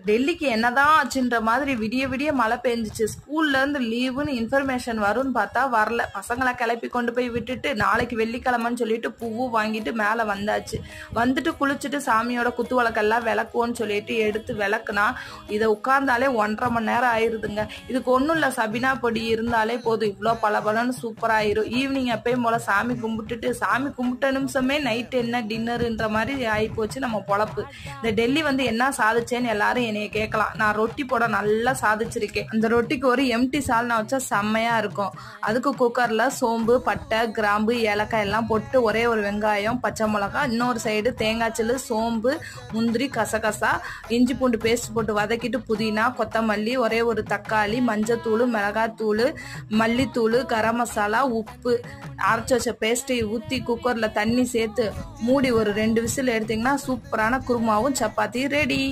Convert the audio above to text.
டெல்லிக்கு என்னதான் ஆச்சுன்ற மாதிரி விடிய விடிய மழை பெஞ்சிச்சு. ஸ்கூல்ல இருந்து லீவுன்னு இன்ஃபர்மேஷன் வரும்னு பார்த்தா வரல. பசங்களை கிளப்பி கொண்டு போய் விட்டுட்டு நாளைக்கு வெள்ளிக்கிழமைன்னு சொல்லிட்டு பூவும் வாங்கிட்டு மேலே வந்தாச்சு. வந்துட்டு குளிச்சுட்டு சாமியோட குத்து விளக்கெல்லாம் விளக்குவோன்னு சொல்லிட்டு எடுத்து விளக்குனா இதை உட்கார்ந்தாலே 1.5 மணி நேரம் ஆயிருதுங்க. இதுக்கு ஒன்றும் இல்லை, சபினா பொடி இருந்தாலே போதும், இவ்வளோ பலன்னு சூப்பராயிரும். ஈவினிங் எப்பயும் போல சாமி கும்பிட்டுட்டு சாமி கும்பிட்ட நிமிஷமே நைட்டு என்ன டின்னருன்ற மாதிரி ஆகிப்போச்சு நம்ம பொழப்பு. இந்த டெல்லி என்ன சாதிச்சேன்னு எல்லாரும் என்னைய கேட்கலாம். நான் ரொட்டி போட நல்லா சாதிச்சிருக்கேன். அந்த ரொட்டிக்கு ஒரு எம்டி சால்னா வச்சா செம்மையா இருக்கும். அதுக்கு குக்கர்ல சோம்பு, பட்டை, கிராம்பு, ஏலக்காய் எல்லாம் போட்டு ஒரே ஒரு வெங்காயம், பச்சை மிளகாய், இன்னொரு சைடு தேங்காய் சில்லு, சோம்பு, முந்திரி, கசகசா, இஞ்சி பூண்டு பேஸ்ட் போட்டு வதக்கிட்டு புதினா, கொத்தமல்லி, ஒரே ஒரு தக்காளி, மஞ்சத்தூள், மிளகாத்தூள், மல்லித்தூள், கரம் மசாலா, உப்பு, அரைச்சி வச்ச பேஸ்ட்டை ஊற்றி குக்கர்ல தண்ணி சேர்த்து மூடி ஒரு 2 விசில் எடுத்தீங்கன்னா சூப்பரான குருமாவும் சப்பாத்தி ரெடி.